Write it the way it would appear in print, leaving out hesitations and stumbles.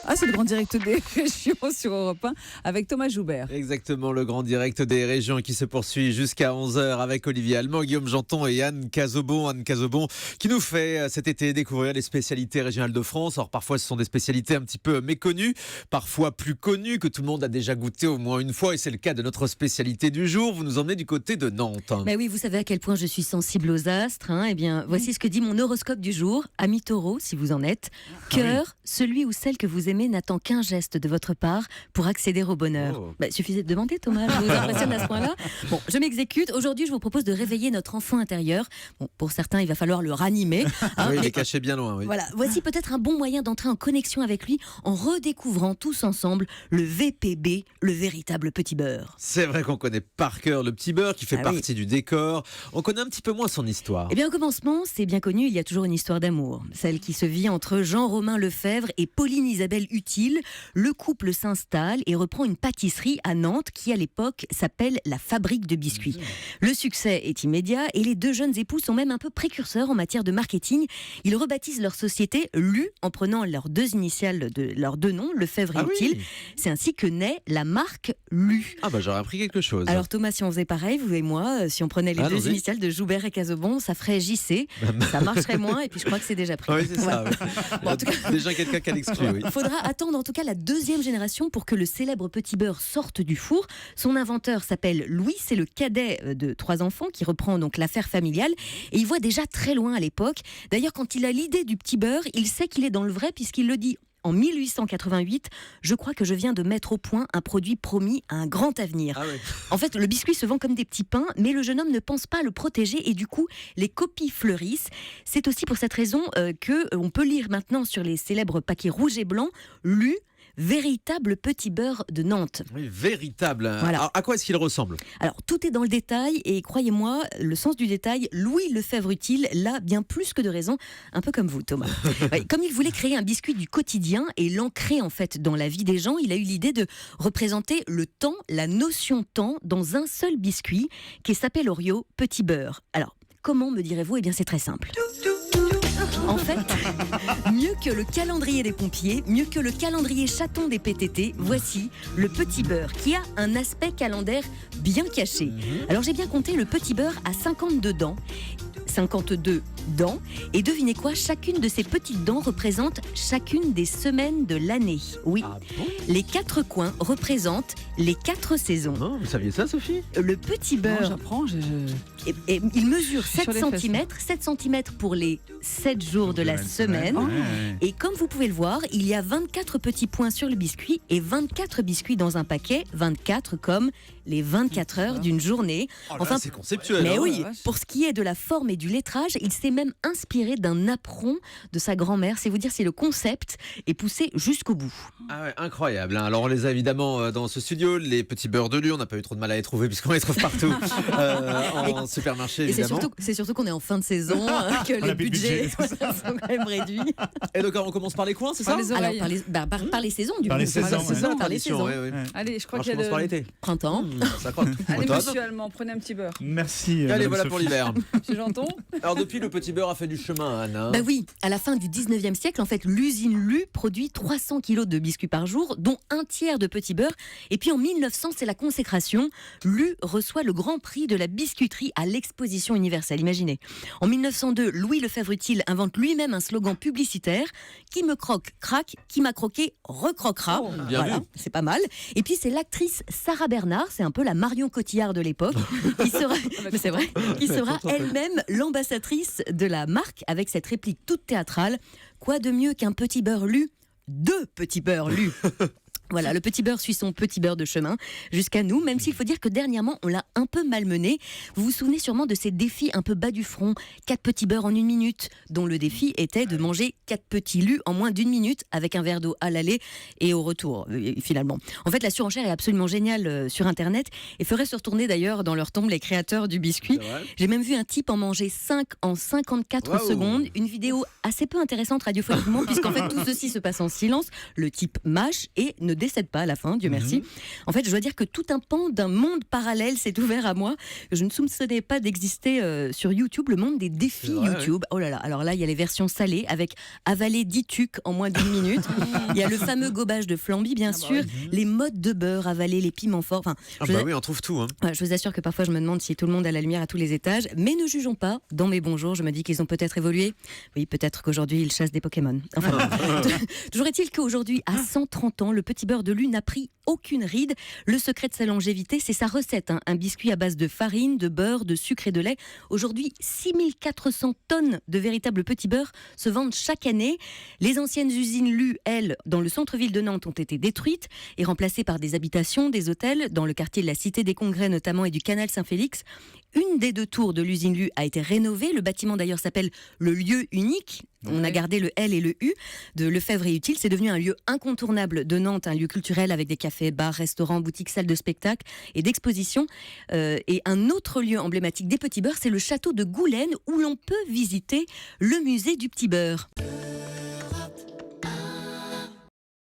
Ah, c'est le grand direct des régions sur Europe 1 avec Thomas Joubert. Exactement, le grand direct des régions qui se poursuit jusqu'à 11h avec Olivier Allemand, Guillaume Janton et Anne Cazobon. Anne Cazobon qui nous fait cet été découvrir les spécialités régionales de France. Alors parfois ce sont des spécialités un petit peu méconnues, parfois plus connues, que tout le monde a déjà goûté au moins une fois. Et c'est le cas de notre spécialité du jour. Vous nous emmenez du côté de Nantes. Mais oui, vous savez à quel point je suis sensible aux astres. Eh bien, voici ce que dit mon horoscope du jour. Ami Taureau, si vous en êtes. Cœur, celui ou celle que vous aimez n'attend qu'un geste de votre part pour accéder au bonheur. Suffisait de demander, Thomas. Je vous impressionne à ce point-là. Bon, je m'exécute. Aujourd'hui, je vous propose de réveiller notre enfant intérieur. Bon, pour certains, il va falloir le ranimer. Oui, il est caché bien loin. Oui. Voilà, voici peut-être un bon moyen d'entrer en connexion avec lui en redécouvrant tous ensemble le VPB, le véritable petit beurre. C'est vrai qu'on connaît par cœur le petit beurre qui fait partie du décor. On connaît un petit peu moins son histoire. Eh bien, au commencement, c'est bien connu, il y a toujours une histoire d'amour. Celle qui se vit entre Jean-Romain Lefebvre et Pauline Isabelle Utile. Le couple s'installe et reprend une pâtisserie à Nantes qui, à l'époque, s'appelle la Fabrique de Biscuits. Le succès est immédiat et les deux jeunes époux sont même un peu précurseurs en matière de marketing. Ils rebaptisent leur société LU en prenant leurs deux initiales de leurs deux noms, Lefebvre et Utile. C'est ainsi que naît la marque LU. Ah bah j'aurais appris quelque chose. Alors Thomas, si on faisait pareil, vous et moi, si on prenait les deux initiales de Joubert et Cazobon, ça ferait JC, ça marcherait moins et puis je crois que c'est déjà pris. Oui, c'est ça. Oui. Bon, en tout cas, déjà quelqu'un qui a l'exclu. Il faudra attendre en tout cas la deuxième génération pour que le célèbre petit beurre sorte du four. Son inventeur s'appelle Louis, c'est le cadet de 3 enfants qui reprend donc l'affaire familiale et il voit déjà très loin à l'époque. D'ailleurs, quand il a l'idée du petit beurre, il sait qu'il est dans le vrai puisqu'il le dit en 1888, je crois que je viens de mettre au point un produit promis à un grand avenir. En fait, le biscuit se vend comme des petits pains, mais le jeune homme ne pense pas à le protéger et du coup, les copies fleurissent. C'est aussi pour cette raison qu'on peut lire maintenant sur les célèbres paquets rouges et blancs, LU, véritable petit beurre de Nantes. Oui, véritable. Voilà. Alors, à quoi est-ce qu'il ressemble ? Alors, tout est dans le détail et croyez-moi, le sens du détail, Louis Lefebvre Utile l'a bien plus que de raison, un peu comme vous, Thomas. Comme il voulait créer un biscuit du quotidien et l'ancrer en fait dans la vie des gens, il a eu l'idée de représenter le temps, la notion temps, dans un seul biscuit qui s'appelle Oreo Petit Beurre. Alors, comment me direz-vous ? Eh bien, c'est très simple. En fait, mieux que le calendrier des pompiers, mieux que le calendrier chaton des PTT, voici le petit beurre qui a un aspect calendaire bien caché. Alors j'ai bien compté, le petit beurre a 52 dents. 52 dents. Et devinez quoi, chacune de ces petites dents représente chacune des semaines de l'année. Oui, les 4 coins représentent les 4 saisons. Non, vous saviez ça, Sophie ? Le petit beurre... Non, j'apprends. Et il mesure sur 7 cm, 7 cm pour les 7 jours de la semaine. Et comme vous pouvez le voir, il y a 24 petits points sur le biscuit et 24 biscuits dans un paquet, 24 comme les 24 heures d'une journée. Enfin, c'est conceptuel. Mais hein, oui, pour ce qui est de la forme et du lettrage, il s'est même inspiré d'un apron de sa grand-mère. C'est vous dire si le concept est poussé jusqu'au bout. Ah ouais, incroyable. Alors on les a évidemment dans ce studio, les petits beurres de Lyon. On n'a pas eu trop de mal à les trouver puisqu'on les trouve partout en supermarché évidemment. Et c'est surtout qu'on est en fin de saison, que les budgets sont quand même réduits. Et donc on commence par les coins, c'est ça ? Alors par les saisons du coup. Par les saisons. Par les saisons. Allez, je crois Je qu'il y a commence par l'été. Printemps. Ça croque. Allez, monsieur Allemand, prenez un petit beurre. Merci. Allez, voilà pour l'hiver. Monsieur Janton. Alors depuis, le petit beurre a fait du chemin, Anne. Hein. Bah oui, à la fin du 19e siècle, en fait, l'usine Lu produit 300 kilos de biscuits par jour, dont un tiers de petit beurre. Et puis en 1900, c'est la consécration. Lu reçoit le grand prix de la biscuiterie à l'exposition universelle. Imaginez. En 1902, Louis Lefebvre Utile invente lui-même un slogan publicitaire qui me croque, craque, qui m'a croqué, recroquera. Bien vu. C'est pas mal. Et puis c'est l'actrice Sarah Bernard, c'est un peu la Marion Cotillard de l'époque, qui sera, mais c'est vrai, qui sera elle-même l'ambassadrice de la marque avec cette réplique toute théâtrale. Quoi de mieux qu'un petit beurre Lu ? 2 petits beurres Lu. Voilà, le petit beurre suit son petit beurre de chemin jusqu'à nous, même s'il faut dire que dernièrement, on l'a un peu malmené. Vous vous souvenez sûrement de ces défis un peu bas du front, 4 petits beurres en 1 minute, dont le défi était de manger 4 petits lus en moins d'1 minute avec un verre d'eau à l'aller et au retour, finalement. En fait, la surenchère est absolument géniale sur Internet et ferait se retourner d'ailleurs dans leur tombe les créateurs du biscuit. J'ai même vu un type en manger 5 en 54 secondes, une vidéo assez peu intéressante radiophoniquement, puisqu'en fait, tout ceci se passe en silence. Le type mâche et ne décède pas à la fin, Dieu merci. En fait, je dois dire que tout un pan d'un monde parallèle s'est ouvert à moi. Je ne soupçonnais pas d'exister sur YouTube, le monde des défis YouTube. Oh là là, alors là, il y a les versions salées avec avaler 10 tucs en moins d'une minute. Il y a le fameux gobage de flamby, bien sûr. Les modes de beurre, avaler les piments forts. Enfin, oui, on trouve tout. Hein. Je vous assure que parfois, je me demande si tout le monde a la lumière à tous les étages. Mais ne jugeons pas. Dans mes bons jours, je me dis qu'ils ont peut-être évolué. Oui, peut-être qu'aujourd'hui, ils chassent des Pokémon. Enfin, toujours est-il qu'aujourd'hui, à 130 ans, le petit beurre de Lu n'a pris aucune ride. Le secret de sa longévité, c'est sa recette. Un biscuit à base de farine, de beurre, de sucre et de lait. Aujourd'hui, 6400 tonnes de véritables petits beurres se vendent chaque année. Les anciennes usines Lu, elles, dans le centre-ville de Nantes, ont été détruites et remplacées par des habitations, des hôtels, dans le quartier de la Cité des Congrès notamment et du Canal Saint-Félix. Une des 2 tours de l'usine Lu a été rénovée. Le bâtiment d'ailleurs s'appelle le lieu unique. On a gardé le L et le U de Lefebvre et Utile. C'est devenu un lieu incontournable de Nantes, un lieu culturel avec des cafés, bars, restaurants, boutiques, salles de spectacle et d'exposition. Et un autre lieu emblématique des petits beurres, c'est le château de Goulaine où l'on peut visiter le musée du petit beurre.